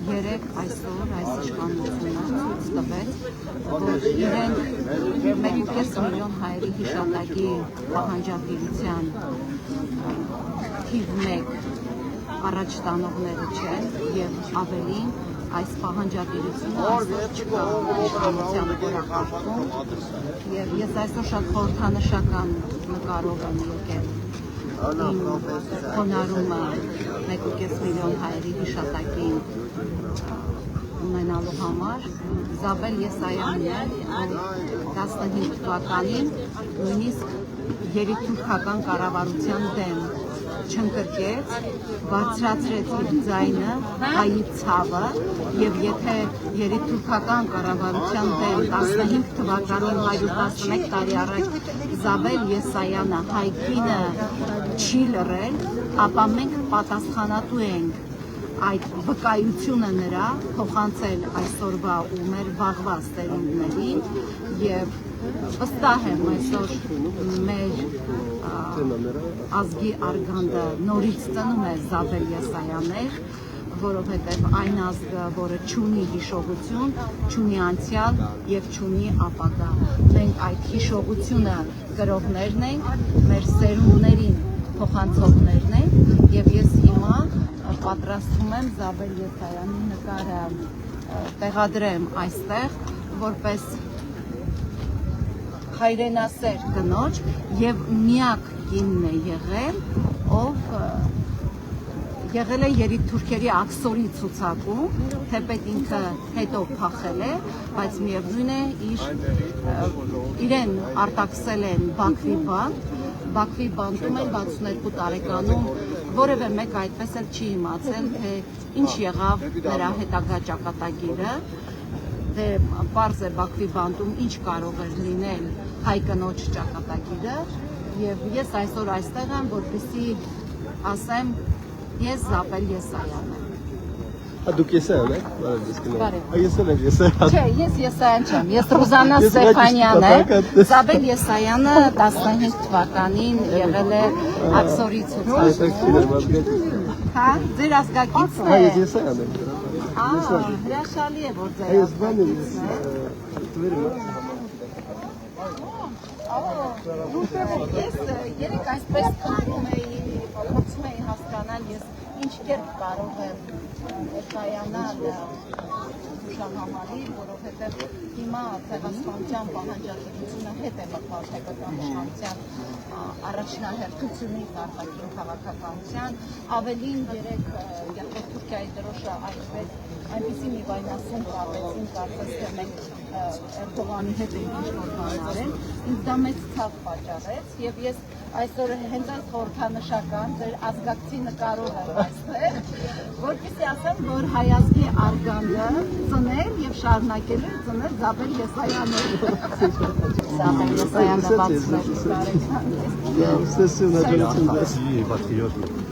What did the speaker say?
երեք այսօր այս իշխանությունը ցույց տվեց, որ իրենք 1.5 միլիոն հայերի հիշատակի պահանջատիրության թիվ 1 առաջ տանողները չեն եւ ավելին այս պահանջատիրությունը այսօր չկա իշխանության օրակարգում եւ ես այսօր շատ խորհրդանշական նկարով եմ եկել իմ խոնարհումը 1.5 միլիոն հայերի հիշատակին ունենալու համար Զաբել Եսայանն է, որ 15 թվականին նույնիսկ երիտթուրքական կառավարության դեմ չընկրկեց, բարձրացրեց իր ձայնը, հայի ցավը, եւ եթե երիտթուրքական կառավարության դեմ 15 թվականին 111 տարի առաջ Զաբել Եսայանը հայ կինը չի լռել, ապա մենք պատասխանատու ենք այդ վկայությունը նրա փոխանցել այսօրվա ու մեր վաղվա սերունդներին եւ վստահ եմ այսօր մեր ազգի արգանդը նորից ծնում է Զաբել Եսայաններ, որովհետև այն ազգը, որը չունի հիշողություն, չունի անցյալ եւ չունի ապագա։ Մենք այդ հիշողությունը կրողներն ենք, մեր սերունդներին փոխանցողներն ենք եւ ես հիմա պատրաստվում եմ Զաբել Եսայանի նկարը տեղադրեմ այստեղ, որպես հայրենասեր կնոջ եւ միակ կինն է եղել, ով եղել է երիտթուրքերի աքսորի ցուցակում, թեպետ ինքը հետո փախել է, բայց միևնույն է իրեն արտաքսել են Բաքվի բանտում են 62 տարեկանում, որևէ մեկ այդպես էլ չի իմացել, թե ինչ եղավ նրա հետագա ճակատագիրը, թե պարզ է Բաքվի բանտում ինչ կարող էր լինել հայ կնոջ ճակատագիրը, եւ ես այսօր այստեղ եմ, որպեսզի ասեմ, ես Զաբել Եսայան եմ։ Դուք Եսայան եք? Ես եմ Եսայան։ Չէ, ես Եսայան չեմ, ես Ռուզաննա Ստեփանյան եմ։ Զաբել Եսայանը 15 թվականին եղել է աքսորի ցուցակում։ Հա, ձեր ազգակիցն է։ Ես Եսայան եմ։ Հրաշալի է, որ ձեր ազգակիցն է։ Ես երեք այսպես փոխում էի հասկանալ, ես ինչ կերպ կարող եմ կայանալ ուշահամալիր, որովհետև հիմա ցեղասպանության պահանջատիրությունը հետ է մտված հայկական իշխանության առաջնահերթությունից արտաքին քաղաքականության, ավելին երեք եղբոր Թուրքիայի դրոշը այնպիսի մի վայնասուն կապեցին, կարծես թե մենք Էրդողանի հետ ենք ինչ-որ բան արել, ինձ դա մեծ ցավ պատճառեց եւ ես այսօր հենց այս խորհրդանշական ձեր ազգակցի նկարով եմ այստեղ, որպեսզի ասեմ, որ հայ ազգի արգանդը ծնել եւ շարունակել է ծնել Զաբել Եսայանը։ Զաբել Եսայանը 64 տարեկան է։